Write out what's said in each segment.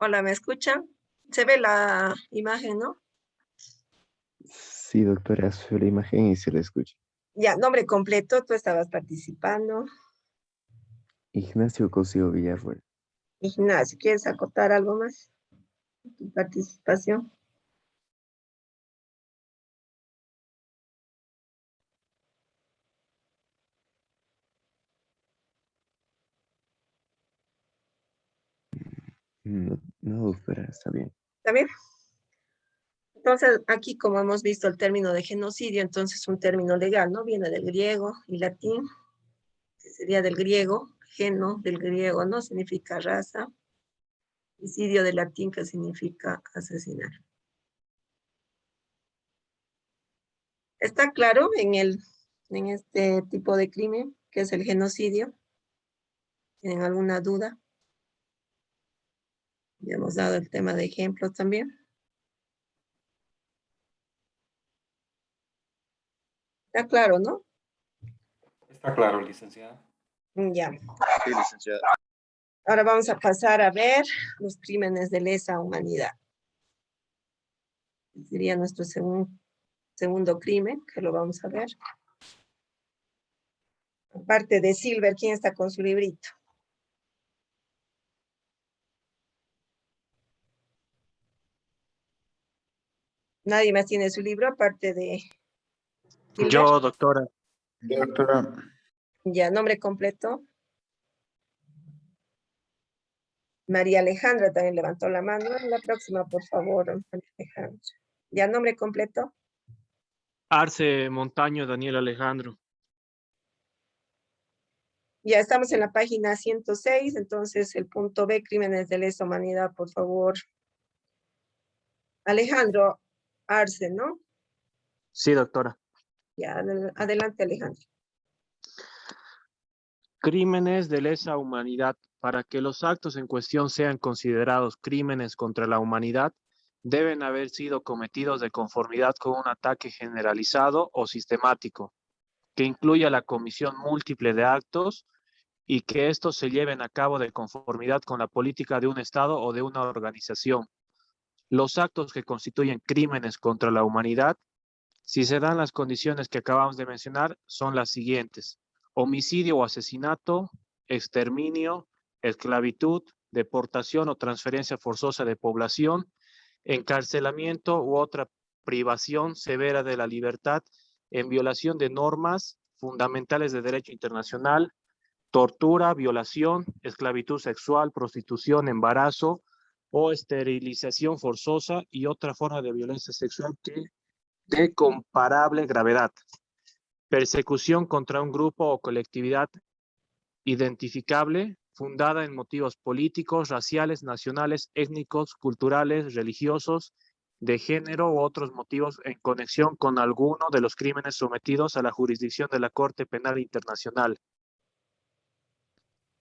Hola, ¿me escuchan? Se ve la imagen, ¿no? Sí, doctora, su la imagen y se la escucha. Ya, nombre completo, tú estabas participando. Ignacio Cosío Villarroel. Ignacio, ¿quieres acotar algo más? Tu participación. No, no, doctora, está bien. ¿Está bien? Entonces, aquí como hemos visto el término de genocidio, entonces un término legal, ¿no? Viene del griego y latín, que sería del griego, geno del griego, ¿no? Significa raza, y cidio del latín, que significa asesinar. ¿Está claro en este tipo de crimen, que es el genocidio? ¿Tienen alguna duda? Ya hemos dado el tema de ejemplos también. Está claro, ¿no? Está claro, licenciada. Ya. Sí, licenciada. Ahora vamos a pasar a ver los crímenes de lesa humanidad. Sería nuestro segundo crimen, que lo vamos a ver. Aparte de Silver, ¿quién está con su librito? Nadie más tiene su libro, aparte de Silver. Yo, doctora. Doctora. Ya, nombre completo. María Alejandra también levantó la mano. La próxima, por favor, María Alejandra. Ya, nombre completo. Arce Montaño Daniel Alejandro. Ya estamos en la página 106, entonces el punto B, crímenes de lesa humanidad, por favor. Alejandro Arce, ¿no? Sí, doctora. Ya, adelante, Alejandro. Crímenes de lesa humanidad. Para que los actos en cuestión sean considerados crímenes contra la humanidad, deben haber sido cometidos de conformidad con un ataque generalizado o sistemático, que incluya la comisión múltiple de actos y que estos se lleven a cabo de conformidad con la política de un Estado o de una organización. Los actos que constituyen crímenes contra la humanidad, si se dan las condiciones que acabamos de mencionar, son las siguientes: homicidio o asesinato, exterminio, esclavitud, deportación o transferencia forzosa de población, encarcelamiento u otra privación severa de la libertad en violación de normas fundamentales de derecho internacional, tortura, violación, esclavitud sexual, prostitución, embarazo o esterilización forzosa y otra forma de violencia sexual de comparable gravedad. Persecución contra un grupo o colectividad identificable, fundada en motivos políticos, raciales, nacionales, étnicos, culturales, religiosos, de género u otros motivos en conexión con alguno de los crímenes sometidos a la jurisdicción de la Corte Penal Internacional.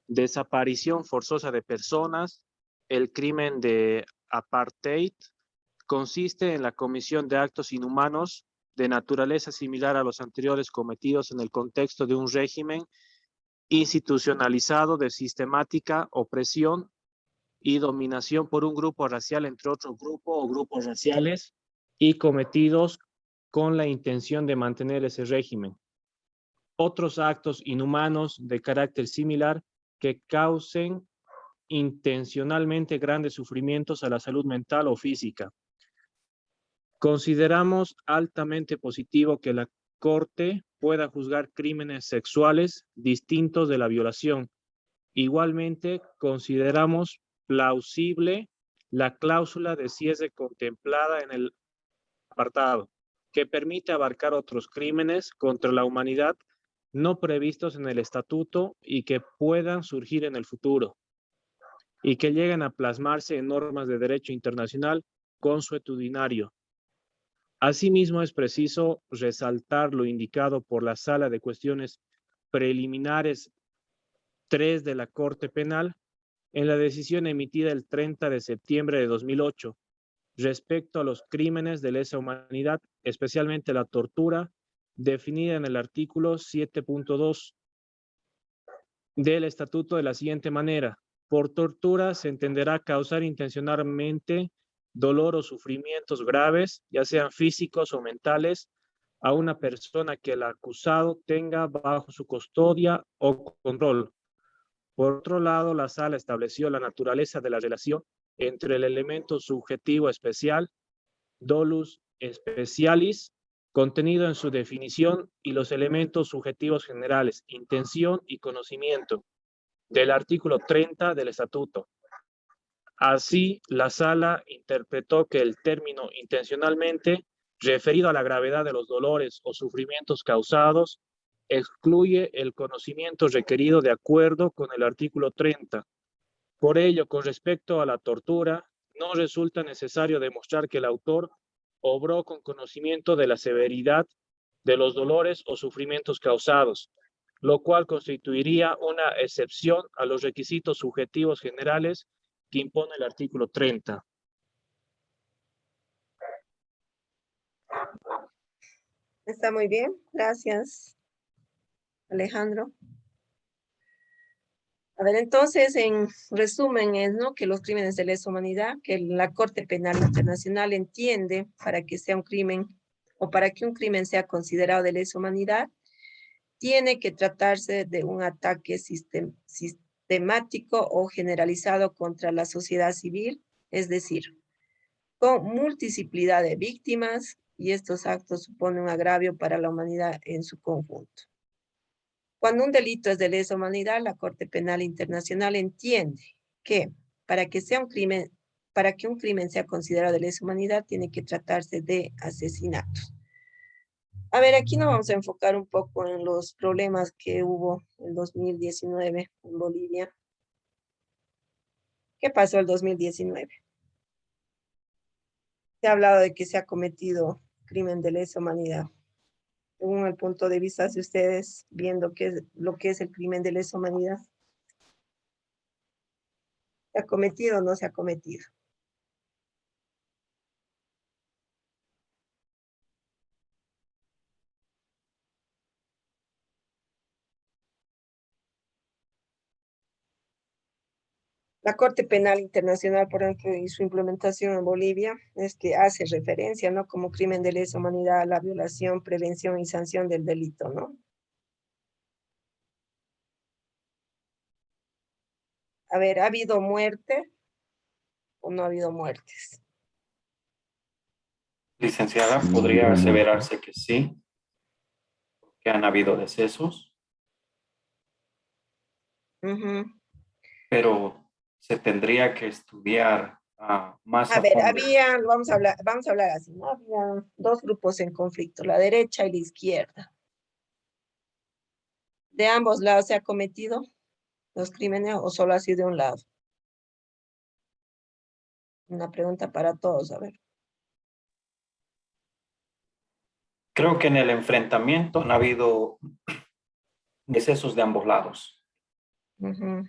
Desaparición forzosa de personas, el crimen de apartheid, consiste en la comisión de actos inhumanos de naturaleza similar a los anteriores cometidos en el contexto de un régimen institucionalizado de sistemática opresión y dominación por un grupo racial entre otro grupo o grupos raciales y cometidos con la intención de mantener ese régimen. Otros actos inhumanos de carácter similar que causen intencionalmente grandes sufrimientos a la salud mental o física. Consideramos altamente positivo que la Corte pueda juzgar crímenes sexuales distintos de la violación. Igualmente, consideramos plausible la cláusula de cese contemplada en el apartado, que permite abarcar otros crímenes contra la humanidad no previstos en el estatuto y que puedan surgir en el futuro, y que lleguen a plasmarse en normas de derecho internacional consuetudinario. Asimismo, es preciso resaltar lo indicado por la Sala de Cuestiones Preliminares 3 de la Corte Penal en la decisión emitida el 30 de septiembre de 2008 respecto a los crímenes de lesa humanidad, especialmente la tortura, definida en el artículo 7.2 del Estatuto de la siguiente manera: Por tortura se entenderá causar intencionalmente dolor o sufrimientos graves, ya sean físicos o mentales, a una persona que el acusado tenga bajo su custodia o control. Por otro lado, la sala estableció la naturaleza de la relación entre el elemento subjetivo especial, dolus specialis, contenido en su definición, y los elementos subjetivos generales, intención y conocimiento, del artículo 30 del Estatuto. Así, la sala interpretó que el término intencionalmente, referido a la gravedad de los dolores o sufrimientos causados, excluye el conocimiento requerido de acuerdo con el artículo 30. Por ello, con respecto a la tortura, no resulta necesario demostrar que el autor obró con conocimiento de la severidad de los dolores o sufrimientos causados, lo cual constituiría una excepción a los requisitos subjetivos generales que impone el artículo 30. Está muy bien, gracias, Alejandro. A ver, entonces, en resumen es, ¿no?, que los crímenes de lesa humanidad, que la Corte Penal Internacional entiende para que sea un crimen, o para que un crimen sea considerado de lesa humanidad, tiene que tratarse de un ataque sistemático o generalizado contra la sociedad civil, es decir, con multiplicidad de víctimas, y estos actos suponen un agravio para la humanidad en su conjunto. Cuando un delito es de lesa humanidad, la Corte Penal Internacional entiende que para que un crimen sea considerado de lesa humanidad, tiene que tratarse de asesinatos. A ver, aquí nos vamos a enfocar un poco en los problemas que hubo en 2019 en Bolivia. ¿Qué pasó el 2019? Se ha hablado de que se ha cometido crimen de lesa humanidad. Según el punto de vista de ustedes, viendo lo que es el crimen de lesa humanidad, ¿se ha cometido o no se ha cometido? La Corte Penal Internacional, por ejemplo, y su implementación en Bolivia, es que hace referencia, ¿no?, como crimen de lesa humanidad a la violación, prevención y sanción del delito, ¿no? A ver, ¿ha habido muerte o no ha habido muertes? Licenciada, No, podría no, aseverarse que sí, que han habido decesos, Ujú. pero se tendría que estudiar más A a ver, fondo. vamos a hablar así, ¿no? Había dos grupos en conflicto, la derecha y la izquierda. ¿De ambos lados se ha cometido los crímenes o solo ha sido de un lado? Una pregunta para todos, a ver. Creo que en el enfrentamiento han habido decesos de ambos lados. Ujú.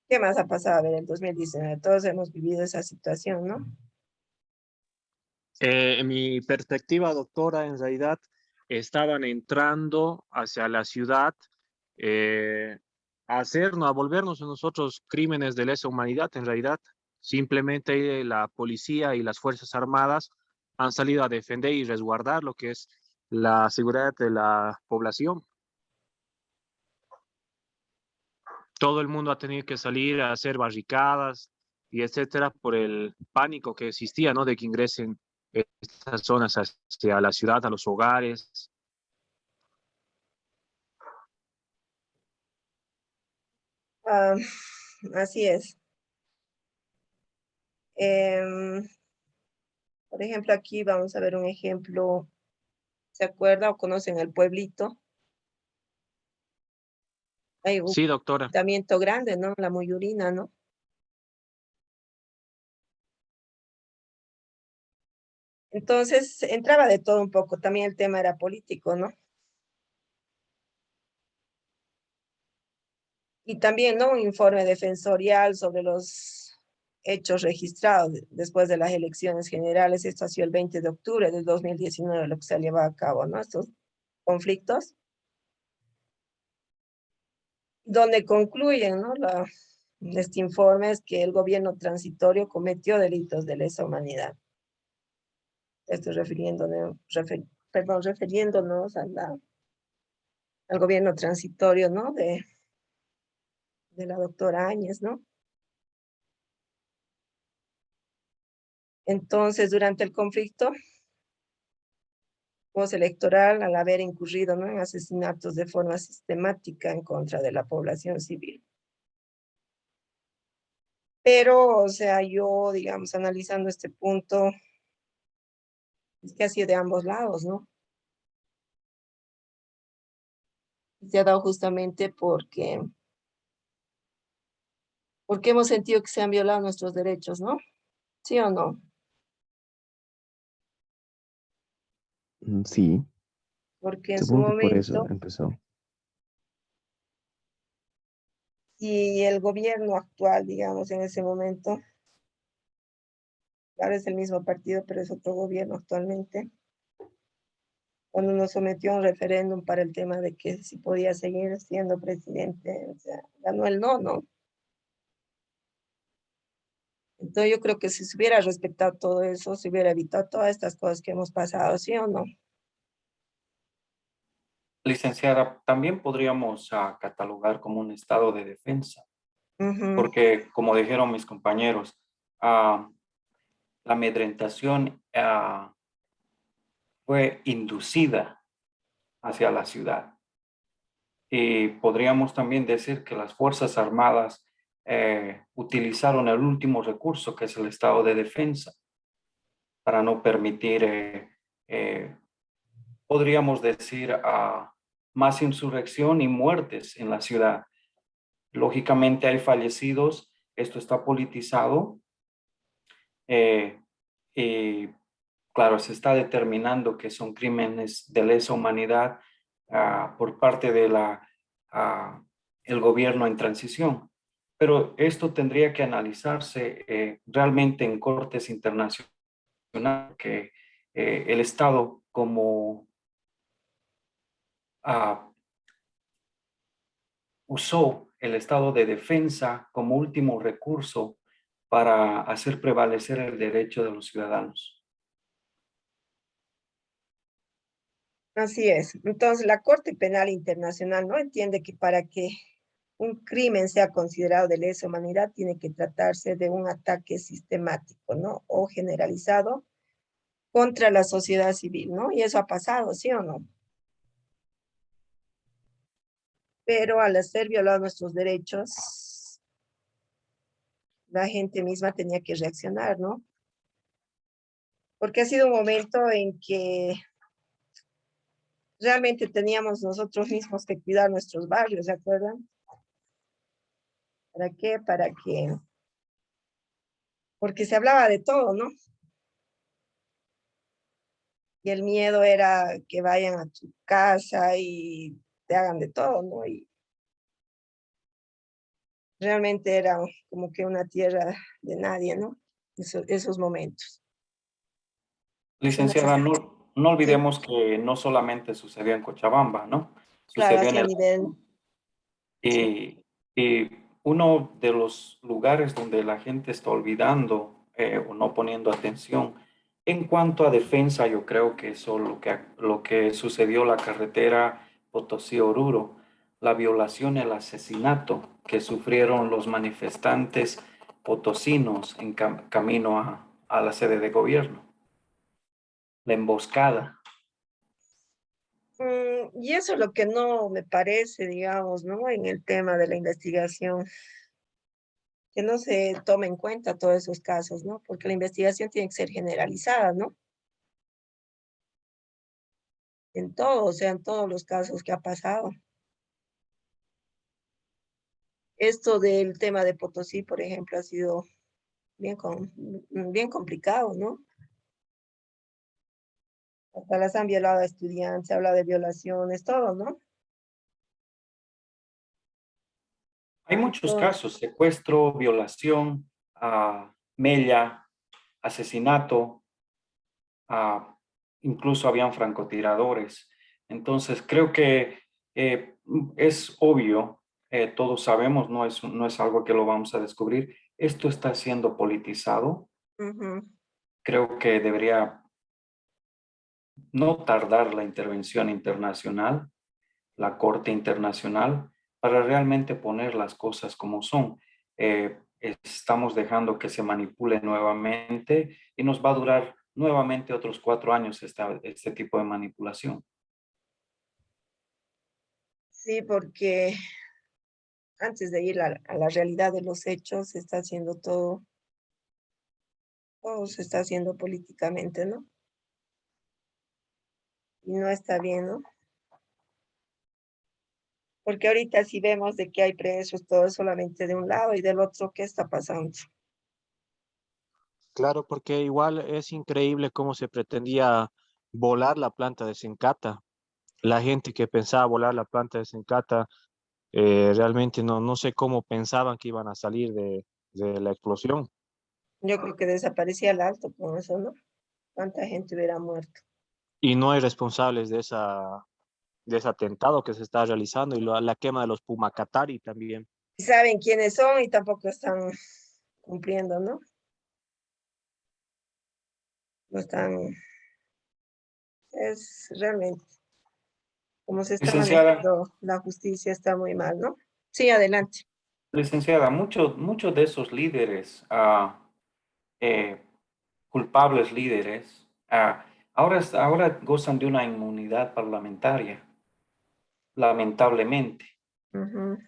¿Qué más ha pasado? A ver, en 2019 todos hemos vivido esa situación, ¿no? En mi perspectiva, doctora, en realidad estaban entrando hacia la ciudad a volvernos a nosotros crímenes de lesa humanidad. En realidad, simplemente la policía y las Fuerzas Armadas han salido a defender y resguardar lo que es la seguridad de la población. Todo el mundo ha tenido que salir a hacer barricadas y etcétera por el pánico que existía, ¿no?, de que ingresen estas zonas hacia la ciudad, a los hogares. Ah, así es. Em, por ejemplo, aquí vamos a ver un ejemplo. ¿Se acuerda o conocen el pueblito? Hay un Sí, doctora. asentamiento grande, ¿no? La Muyurina, ¿no? Entonces, entraba de todo un poco. También el tema era político, ¿no? Y también, ¿no?, un informe defensorial sobre los hechos registrados después de las elecciones generales. Esto ha sido el 20 de octubre del 2019, lo que se ha llevado a cabo, ¿no? Estos conflictos. donde concluyen, ¿no? Este informe es que el gobierno transitorio cometió delitos de lesa humanidad. Estoy refiriéndonos al gobierno transitorio, ¿no? De la doctora Áñez, ¿no? Entonces, durante el conflicto postelectoral, al haber incurrido, ¿no?, en asesinatos de forma sistemática en contra de la población civil. Pero, o sea, yo, digamos, analizando este punto, es que ha sido de ambos lados, ¿no? Se ha dado justamente porque hemos sentido que se han violado nuestros derechos, ¿no? ¿Sí o no? Sí, Porque en su supongo que por eso momento, empezó. y el gobierno actual, digamos, en ese momento, ahora es el mismo partido, pero es otro gobierno actualmente, cuando nos sometió a un referéndum para el tema de que si podía seguir siendo presidente, o sea, ganó el no, ¿no? Entonces yo creo que si se hubiera respetado todo eso, se hubiera evitado todas estas cosas que hemos pasado, ¿sí o no? Licenciada, también podríamos catalogar como un estado de defensa, Ujú. porque como dijeron mis compañeros, la amedrentación fue inducida hacia la ciudad. Y podríamos también decir que las Fuerzas Armadas utilizaron el último recurso, que es el estado de defensa, para no permitir, podríamos decir, más insurrección y muertes en la ciudad. Lógicamente hay fallecidos, esto está politizado eh, y claro, se está determinando que son crímenes de lesa humanidad por parte de el gobierno en transición. Pero esto tendría que analizarse realmente en cortes internacionales, que el Estado como usó el estado de defensa como último recurso para hacer prevalecer el derecho de los ciudadanos. Así es. Entonces, la Corte Penal Internacional no entiende que para que un crimen sea considerado de lesa humanidad tiene que tratarse de un ataque sistemático, ¿no? O generalizado contra la sociedad civil, ¿no? Y eso ha pasado, ¿sí o no? Pero al ser violados nuestros derechos, la gente misma tenía que reaccionar, ¿no? Porque ha sido un momento en que realmente teníamos nosotros mismos que cuidar nuestros barrios, ¿se acuerdan? ¿Para qué? Para que, porque se hablaba de todo, ¿no? Y el miedo era que vayan a tu casa y te hagan de todo, ¿no? Y realmente era como que una tierra de nadie, ¿no? Esos momentos. Se Licenciada, necesita, no sí, olvidemos que no solamente sucedió en Cochabamba, ¿no? claro, Sucedió en hacia el... nivel, sí. Y uno de los lugares donde la gente está olvidando o no poniendo atención en cuanto a defensa, yo creo que eso lo que sucedió en la carretera Potosí-Oruro, la violación y el asesinato que sufrieron los manifestantes potosinos en camino a la sede de gobierno, la emboscada. Y eso es lo que no me parece, digamos, ¿no? En el tema de la investigación, que no se tome en cuenta todos esos casos, ¿no? Porque la investigación tiene que ser generalizada, ¿no? En todo, o sea, en todos los casos que ha pasado. Esto del tema de Potosí, por ejemplo, ha sido bien complicado, ¿no? Hasta las han violado a estudiantes, se habla de violaciones, todo, ¿no? Hay muchos Todo. casos, secuestro, violación, mella, asesinato, incluso habían francotiradores. Entonces, creo que es obvio todos sabemos, no es algo que lo vamos a descubrir. Esto está siendo politizado. Ujú. Creo que debería no tardar la intervención internacional, la Corte Internacional, para realmente poner las cosas como son. Estamos dejando que se manipule nuevamente y nos va a durar nuevamente otros 4 años este tipo de manipulación. Sí, porque antes de ir a la realidad de los hechos, se está haciendo todo se está haciendo políticamente, ¿no? Y no está bien, ¿no? Porque ahorita si vemos de que hay presos, todo es solamente de un lado y del otro, ¿qué está pasando? Claro, porque igual es increíble cómo se pretendía volar la planta de Sencata. La gente que pensaba volar la planta de Sencata, realmente no sé cómo pensaban que iban a salir de la explosión. Yo creo que desaparecía el alto con eso, ¿no? ¿Cuánta gente hubiera muerto? Y no hay responsables de ese atentado que se está realizando y la quema de los Pumacatari también. Y saben quiénes son y tampoco están cumpliendo, ¿no? No están, es realmente, como se está Licenciada, manejando la justicia está muy mal, ¿no? Sí, adelante. licenciada, muchos de esos líderes, eh, culpables líderes, ahora gozan de una inmunidad parlamentaria, lamentablemente. Ujú,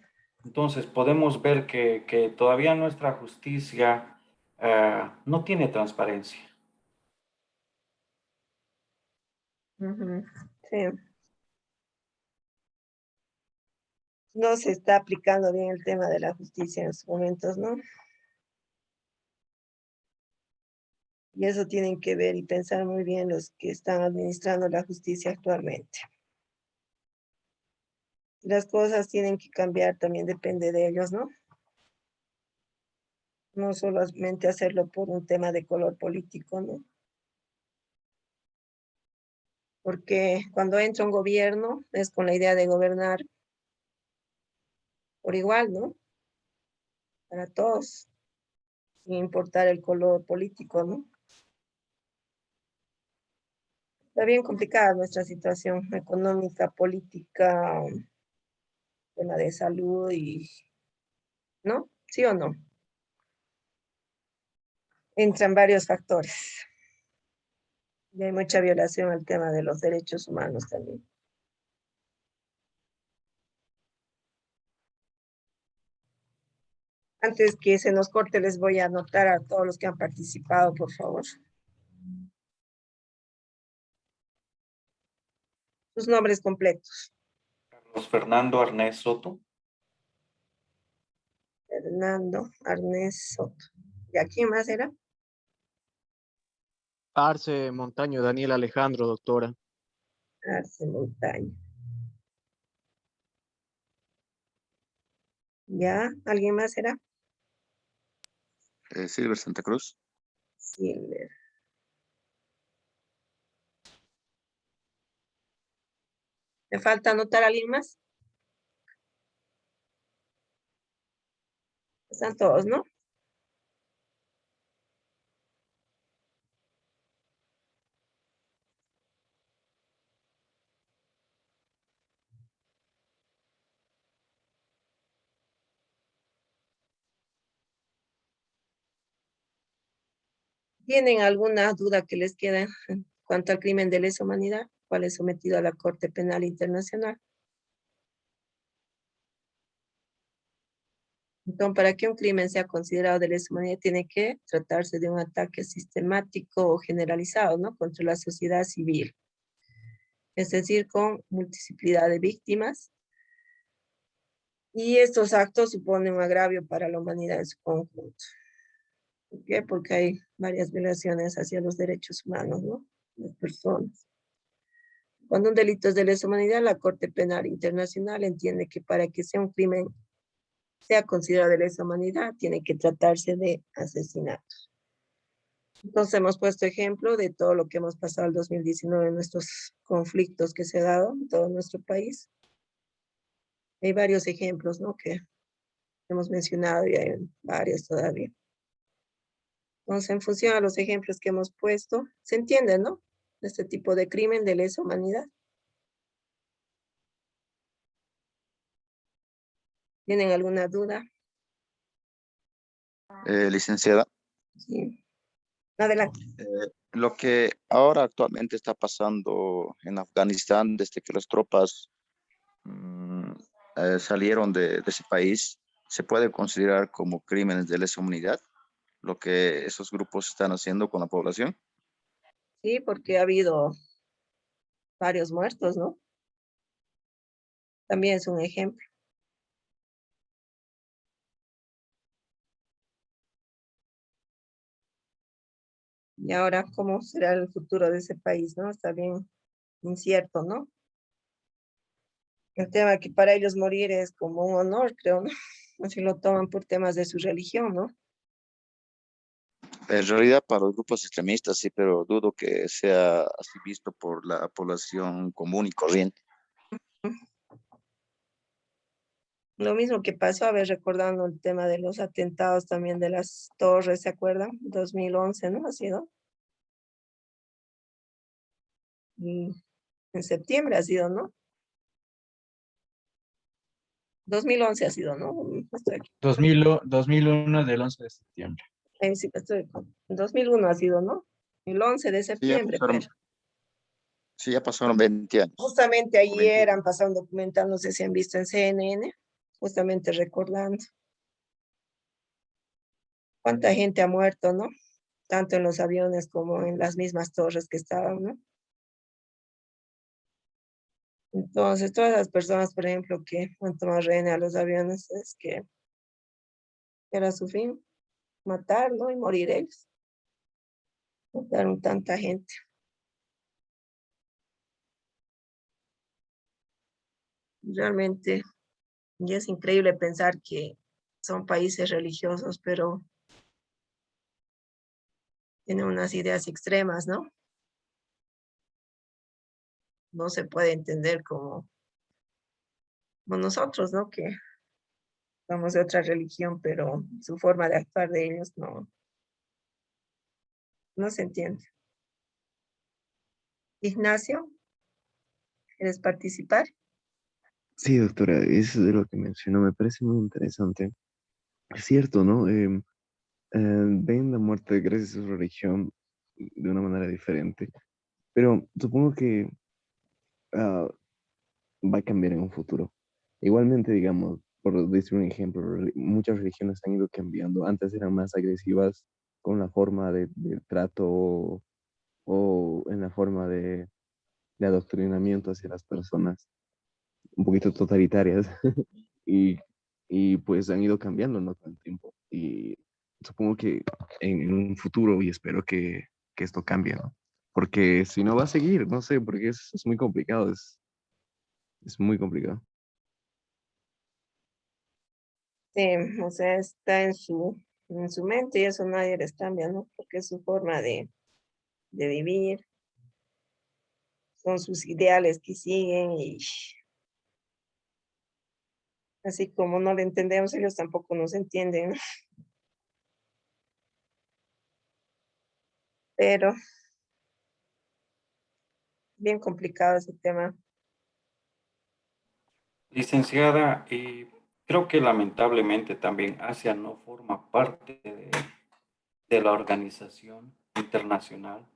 Entonces podemos ver que todavía nuestra justicia no tiene transparencia. ujú, sí. No se está aplicando bien el tema de la justicia en estos momentos, ¿no? Y eso tienen que ver y pensar muy bien los que están administrando la justicia actualmente. Las cosas tienen que cambiar, también depende de ellos, ¿no? No solamente hacerlo por un tema de color político, ¿no? Porque cuando entra un gobierno es con la idea de gobernar por igual, ¿no? Para todos, sin importar el color político, ¿no? Está bien complicada nuestra situación económica, política, tema de salud y, ¿no? ¿Sí o no? Entran varios factores. Y hay mucha violación al tema de los derechos humanos también. Antes que se nos corte, les voy a anotar a todos los que han participado, por favor. Sus nombres completos. Carlos Fernando Arnés Soto, Fernando Arnés Soto. ¿Y a quién más era? Arce Montaño, Daniel Alejandro, doctora. Arce Montaña. ¿Ya? ¿Alguien más era? Silver Santa Cruz. Silver. ¿Me falta anotar a alguien más? Están todos, ¿no? ¿Tienen alguna duda que les queda en cuanto al crimen de lesa humanidad, cual es sometido a la Corte Penal Internacional? Entonces, para que un crimen sea considerado de lesa humanidad, tiene que tratarse de un ataque sistemático o generalizado, ¿no? Contra la sociedad civil. Es decir, con multiplicidad de víctimas. Y estos actos suponen un agravio para la humanidad en su conjunto. ¿Por qué? Porque hay varias violaciones hacia los derechos humanos, ¿no? Las personas. Cuando un delito es de lesa humanidad, la Corte Penal Internacional entiende que para que sea un crimen sea considerado de lesa humanidad, tiene que tratarse de asesinato. Entonces hemos puesto ejemplo de todo lo que hemos pasado el 2019 en nuestros conflictos que se han dado en todo nuestro país. Hay varios ejemplos, ¿no? Que hemos mencionado y hay varios todavía. Entonces, en función a los ejemplos que hemos puesto, se entiende, ¿no? Este tipo de crimen de lesa humanidad. ¿Tienen alguna duda? Licenciada, Sí. Adelante. lo que ahora actualmente está pasando en Afganistán desde que las tropas mm, salieron de ese país, ¿se puede considerar como crímenes de lesa humanidad lo que esos grupos están haciendo con la población? Sí, porque ha habido varios muertos, ¿no? También es un ejemplo. Y ahora, ¿cómo será el futuro de ese país, no? Está bien incierto, ¿no? El tema que para ellos morir es como un honor, creo, ¿no? Así lo toman por temas de su religión, ¿no? En realidad para los grupos extremistas sí, pero dudo que sea así visto por la población común y corriente. Lo mismo que pasó, a ver, recordando el tema de los atentados también de las torres, ¿se acuerdan? 2011, ¿no? Ha sido. Y en septiembre ha sido, ¿no? 2011 ha sido, ¿no? Estoy aquí. 2001 del 11 de septiembre. Sí, estoy 2001 ha sido, ¿no? El 11 de Sí, ya septiembre, pasaron, pero sí, ya pasaron 20 años. justamente o 20. ayer han pasado un documental, no sé si han visto en CNN, justamente recordando cuánta gente ha muerto, ¿no? Tanto en los aviones como en las mismas torres que estaban, ¿no? Entonces, todas las personas, por ejemplo, que han tomado rehén a los aviones, es que era su fin, matar, ¿no? Y morir ellos. Mataron tanta gente. Realmente, y es increíble pensar que son países religiosos, pero tienen unas ideas extremas, ¿no? No se puede entender como nosotros, ¿no? Que somos de otra religión, pero su forma de actuar de ellos no se entiende. Ignacio, ¿quieres participar? Sí, doctora, eso de lo que mencionó me parece muy interesante. Es cierto, ¿no? Ven la muerte gracias a su religión de una manera diferente, pero supongo que ah, va a cambiar en un futuro. Igualmente, digamos, por decir un ejemplo, muchas religiones han ido cambiando. Antes eran más agresivas con la forma de trato o en la forma de adoctrinamiento hacia las personas, un poquito totalitarias. y, y pues han ido cambiando, ¿no? Con el tiempo. Y supongo que en un futuro, y espero que esto cambie, ¿no? Porque si no va a seguir, no sé, porque es muy complicado, es muy complicado. Sí, o sea, está en su mente y eso nadie les cambia, ¿no? Porque es su forma de vivir, son sus ideales que siguen y así como no le entendemos, ellos tampoco nos entienden, ¿no? Pero bien complicado ese tema. Licenciada, y creo que lamentablemente también Asia no forma parte de la organización internacional.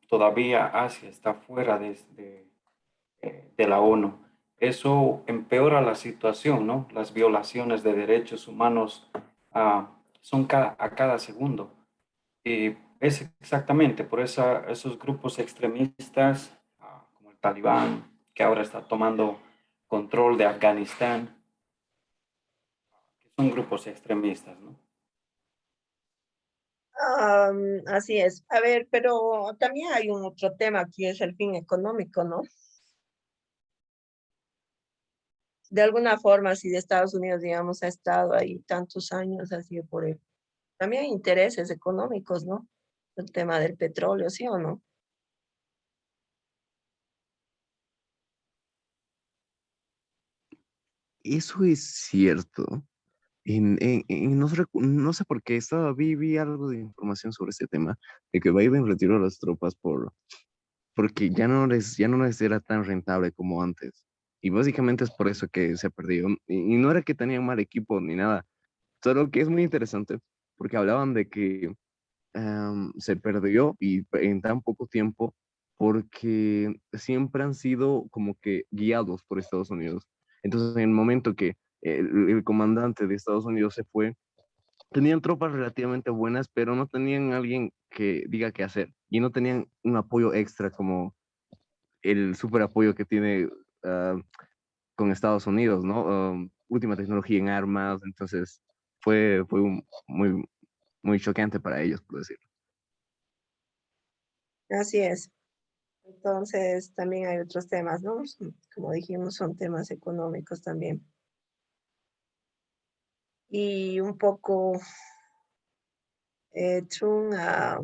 Todavía Asia está fuera de la ONU. Eso empeora la situación, ¿no? Las violaciones de derechos humanos son a cada segundo. Y es exactamente por esos grupos extremistas, como el Talibán, que ahora está tomando control de Afganistán, que son grupos extremistas, ¿no? Así es. A ver, pero también hay un otro tema que es el fin económico, ¿no? De alguna forma, si de Estados Unidos, digamos, ha estado ahí tantos años, ha sido por él. También hay intereses económicos, ¿no? El tema del petróleo, ¿sí o no? eso es cierto. No, no sé por qué, vi algo de información sobre este tema, de que Biden retiró las tropas porque ya no les era tan rentable como antes. Y básicamente es por eso que se perdió. Y no era que tenían mal equipo ni nada, solo que es muy interesante, porque hablaban de que se perdió y en tan poco tiempo, porque siempre han sido como que guiados por Estados Unidos. Entonces, en el momento que el comandante de Estados Unidos se fue, tenían tropas relativamente buenas, pero no tenían alguien que diga qué hacer y no tenían un apoyo extra como el super apoyo que tiene ah, con Estados Unidos, ¿no? Última tecnología en armas, entonces muy, muy choqueante para ellos, por decirlo. Así es. Entonces, también hay otros temas, ¿no? Como dijimos, son temas económicos también. Y un poco Trump ha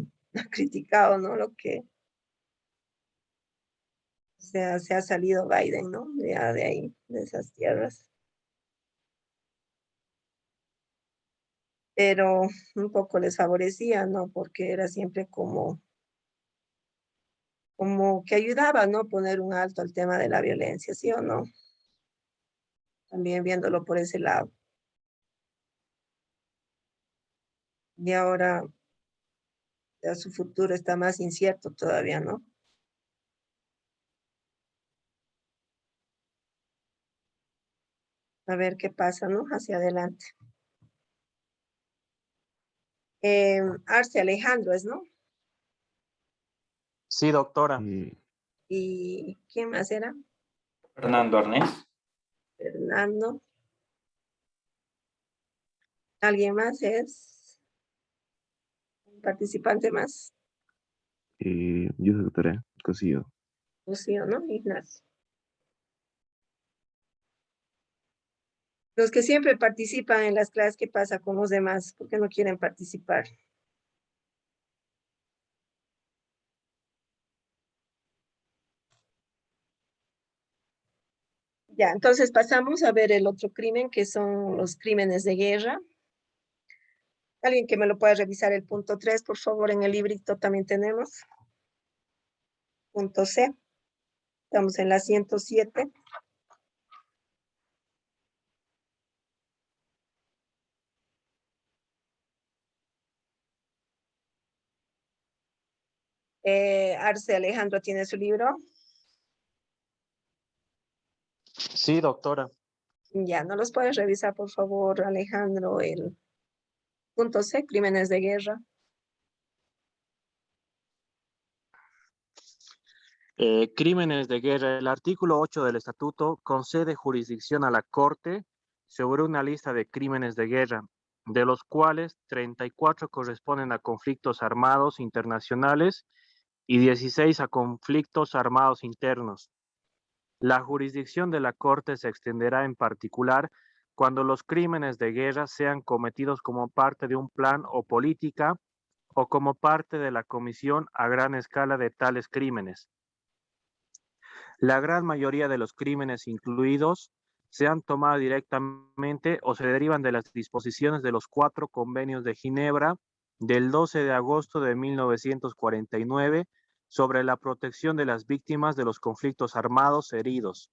criticado, ¿no? Lo que se ha salido Biden, ¿no? Ya de ahí, de esas tierras. Pero un poco les favorecía, ¿no? Porque era siempre como que ayudaba, ¿no? Poner un alto al tema de la violencia, ¿sí o no? También viéndolo por ese lado. Y ahora ya su futuro está más incierto todavía, ¿no? A ver qué pasa, ¿no? Hacia adelante. Arce Alejandro es, ¿no? Sí, doctora. ¿Y quién más era? Fernando Arnés. Fernando. ¿Alguien más es? ¿Un participante más? Yo doctora Cosío. Lucio, ¿no? Ignacio. Los que siempre participan en las clases, ¿qué pasa con los demás? ¿Por qué no quieren participar? Ya, entonces pasamos a ver el otro crimen, que son los crímenes de guerra. Alguien que me lo pueda revisar el punto 3, por favor, en el librito también tenemos. Punto C. Estamos en la 107. Arce Alejandro tiene su libro. Sí, doctora. Ya, ¿no los puedes revisar, por favor, Alejandro? El punto C, crímenes de guerra. Crímenes de guerra. El artículo 8 del Estatuto concede jurisdicción a la Corte sobre una lista de crímenes de guerra, de los cuales 34 corresponden a conflictos armados internacionales y 16 a conflictos armados internos. La jurisdicción de la Corte se extenderá en particular cuando los crímenes de guerra sean cometidos como parte de un plan o política o como parte de la comisión a gran escala de tales crímenes. La gran mayoría de los crímenes incluidos se han tomado directamente o se derivan de las disposiciones de los 4 convenios de Ginebra del 12 de agosto de 1949 sobre la protección de las víctimas de los conflictos armados heridos,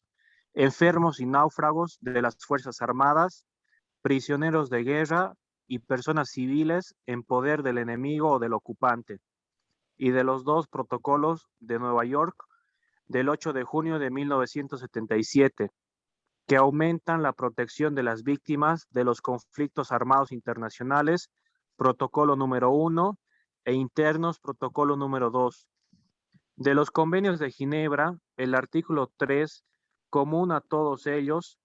enfermos y náufragos de las Fuerzas Armadas, prisioneros de guerra y personas civiles en poder del enemigo o del ocupante, y de los 2 protocolos de Nueva York del 8 de junio de 1977, que aumentan la protección de las víctimas de los conflictos armados internacionales, protocolo número 1, e internos, protocolo número 2. De los convenios de Ginebra, el artículo 3, común a todos ellos,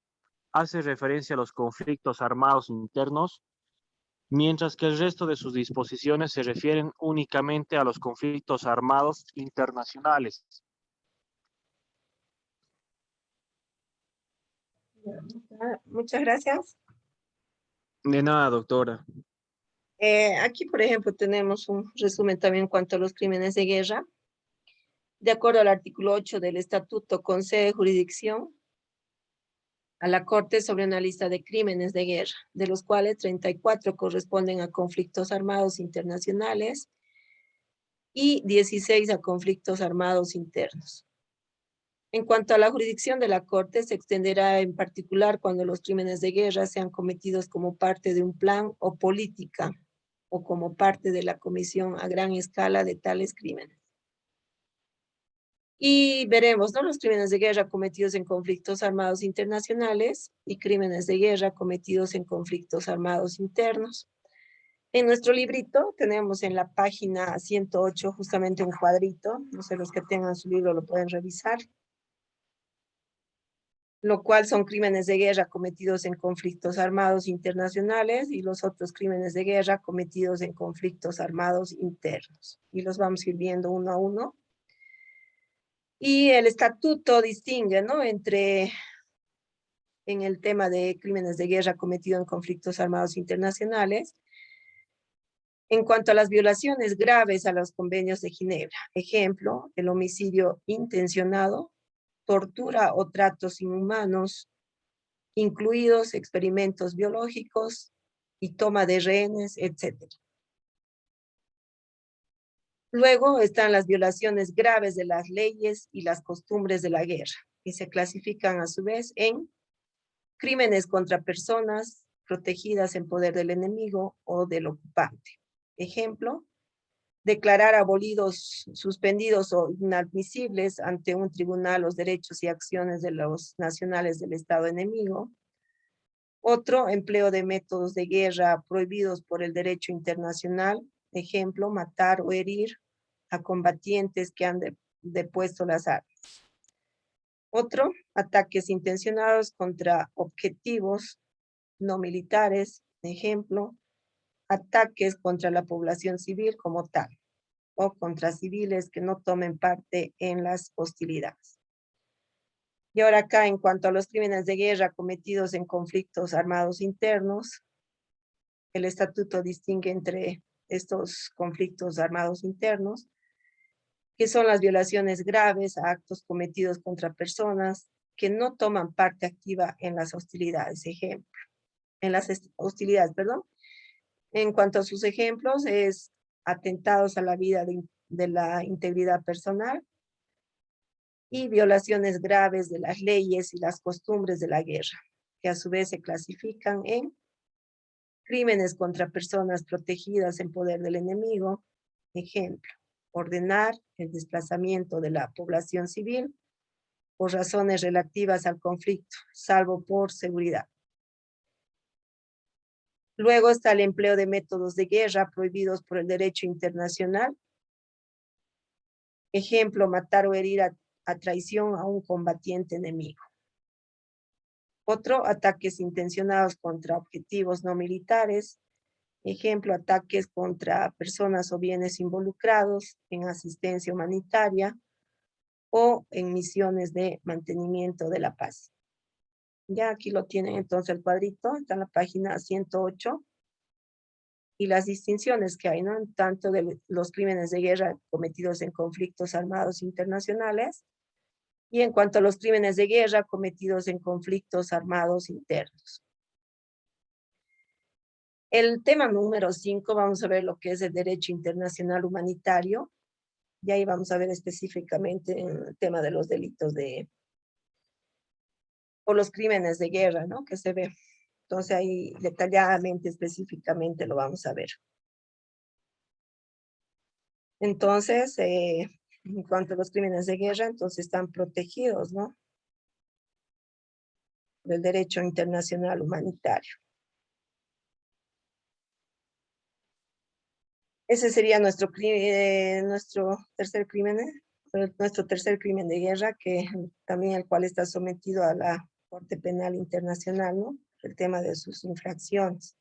hace referencia a los conflictos armados internos, mientras que el resto de sus disposiciones se refieren únicamente a los conflictos armados internacionales. Muchas gracias. De nada, doctora. Aquí, por ejemplo, tenemos un resumen también en cuanto a los crímenes de guerra. De acuerdo al artículo 8 del Estatuto, concede jurisdicción a la Corte sobre una lista de crímenes de guerra, de los cuales 34 corresponden a conflictos armados internacionales y 16 a conflictos armados internos. En cuanto a la jurisdicción de la Corte, se extenderá en particular cuando los crímenes de guerra sean cometidos como parte de un plan o política, o como parte de la comisión a gran escala de tales crímenes. Y veremos, ¿no?, los crímenes de guerra cometidos en conflictos armados internacionales y crímenes de guerra cometidos en conflictos armados internos. En nuestro librito tenemos en la página 108 justamente un cuadrito, no sé, los que tengan su libro lo pueden revisar, lo cual son crímenes de guerra cometidos en conflictos armados internacionales y los otros crímenes de guerra cometidos en conflictos armados internos. Y los vamos a ir viendo uno a uno. Y el estatuto distingue, ¿no?, entre, en el tema de crímenes de guerra cometidos en conflictos armados internacionales, en cuanto a las violaciones graves a los convenios de Ginebra. Ejemplo, el homicidio intencionado, tortura o tratos inhumanos, incluidos experimentos biológicos y toma de rehenes, etc. Luego están las violaciones graves de las leyes y las costumbres de la guerra, que se clasifican a su vez en crímenes contra personas protegidas en poder del enemigo o del ocupante. Ejemplo, declarar abolidos, suspendidos o inadmisibles ante un tribunal los derechos y acciones de los nacionales del Estado enemigo. Otro, empleo de métodos de guerra prohibidos por el derecho internacional. Ejemplo, matar o herir a combatientes que han depuesto las armas. Otro, ataques intencionados contra objetivos no militares. Ejemplo, ataques contra la población civil como tal, o contra civiles que no tomen parte en las hostilidades. Y ahora acá, en cuanto a los crímenes de guerra cometidos en conflictos armados internos, el estatuto distingue entre estos conflictos armados internos, que son las violaciones graves a actos cometidos contra personas que no toman parte activa en las hostilidades. Ejemplo, en las hostilidades, perdón. En cuanto a sus ejemplos, es atentados a la vida de la integridad personal y violaciones graves de las leyes y las costumbres de la guerra, que a su vez se clasifican en crímenes contra personas protegidas en poder del enemigo. Ejemplo, ordenar el desplazamiento de la población civil por razones relativas al conflicto, salvo por seguridad. Luego está el empleo de métodos de guerra prohibidos por el derecho internacional. Ejemplo, matar o herir a traición a un combatiente enemigo. Otro, ataques intencionados contra objetivos no militares. Ejemplo, ataques contra personas o bienes involucrados en asistencia humanitaria o en misiones de mantenimiento de la paz. Ya aquí lo tienen entonces el cuadrito, está en la página 108. Y las distinciones que hay, ¿no?, tanto de los crímenes de guerra cometidos en conflictos armados internacionales y en cuanto a los crímenes de guerra cometidos en conflictos armados internos. El tema número 5, vamos a ver lo que es el derecho internacional humanitario. Y ahí vamos a ver específicamente el tema de los delitos o los crímenes de guerra, ¿no?, que se ve. Entonces ahí detalladamente, específicamente lo vamos a ver. Entonces, en cuanto a los crímenes de guerra, entonces están protegidos, ¿no?, del derecho internacional humanitario. Ese sería nuestro tercer crimen, nuestro tercer crimen de guerra, que también el cual está sometido a la Corte Penal Internacional, ¿no?, el tema de sus infracciones.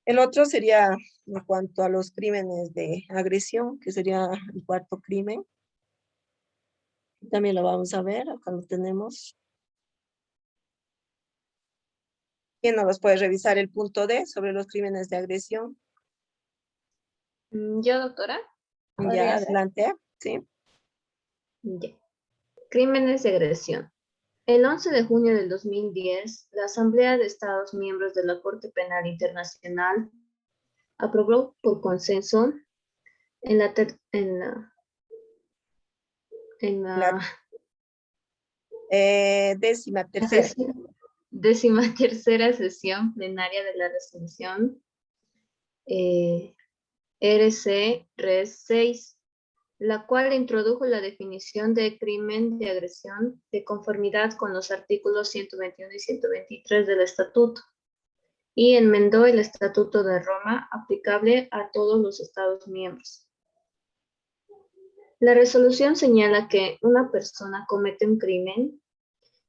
El otro sería en cuanto a los crímenes de agresión, que sería el cuarto crimen. También lo vamos a ver, acá lo tenemos. ¿Quién nos los puede revisar el punto D sobre los crímenes de agresión? Yo, doctora. Ya, ¿Podría ser? adelante, sí. Ya. Crímenes de agresión. El 11 de junio del 2010, la Asamblea de Estados miembros de la Corte Penal Internacional aprobó por consenso en la, ter- en La la 13ª. décima tercera sesión plenaria de la resolución RC-RES 6, la cual introdujo la definición de crimen de agresión de conformidad con los artículos 121 y 123 del Estatuto y enmendó el Estatuto de Roma aplicable a todos los Estados miembros. La resolución señala que una persona comete un crimen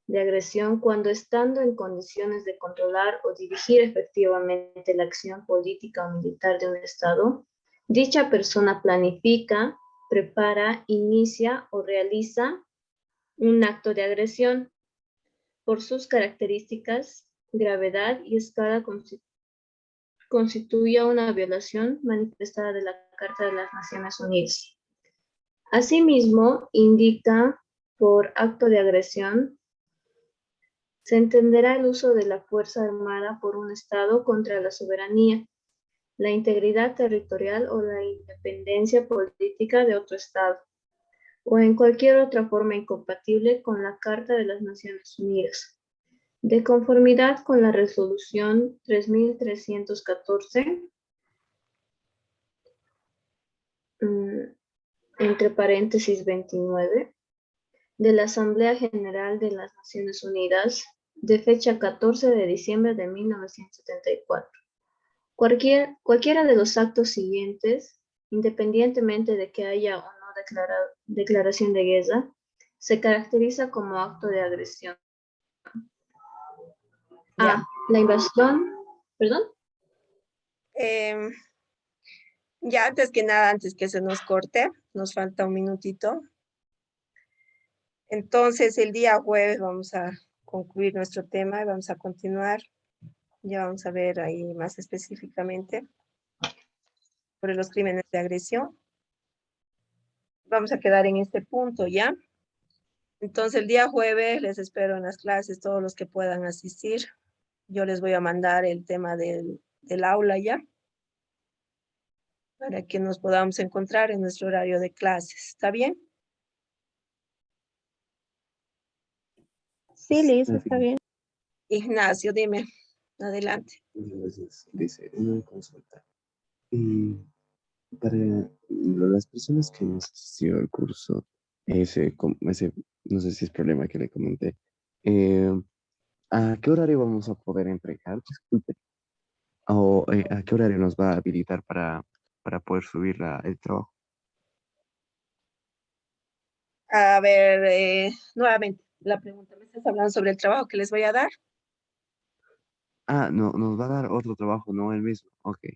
de agresión cuando, estando en condiciones de controlar o dirigir efectivamente la acción política o militar de un Estado, dicha persona planifica, prepara, inicia o realiza un acto de agresión. Por sus características, gravedad y escala constituye una violación manifestada de la Carta de las Naciones Unidas. Asimismo, indica por acto de agresión se entenderá el uso de la fuerza armada por un Estado contra la soberanía, la integridad territorial o la independencia política de otro Estado, o en cualquier otra forma incompatible con la Carta de las Naciones Unidas, de conformidad con la Resolución 3314, entre paréntesis 29, de la Asamblea General de las Naciones Unidas, de fecha 14 de diciembre de 1974. Cualquiera de los actos siguientes, independientemente de que haya o no declaración de guerra, se caracteriza como acto de agresión. Ya. La invasión, perdón. Ya antes que nada, antes que se nos corte, nos falta un minutito. Entonces, el día jueves vamos a concluir nuestro tema y vamos a continuar. Ya vamos a ver ahí más específicamente sobre los crímenes de agresión. Vamos a quedar en este punto, ¿ya? Entonces, el día jueves les espero en las clases, todos los que puedan asistir. Yo les voy a mandar el tema del aula ya, para que nos podamos encontrar en nuestro horario de clases. ¿Está bien? Sí, Liz, está bien. Ignacio, dime. Adelante. Entonces, dice, una consulta. Y para las personas que hemos asistido al curso, no sé si es problema que le comenté, eh, ¿a qué horario vamos a poder entregar? Disculpe. ¿O a qué horario nos va a habilitar para poder subir el trabajo? A ver, nuevamente, la pregunta, ¿me estás hablando sobre el trabajo que les voy a dar? Ah, no, nos va a dar otro trabajo, no el mismo. Ok.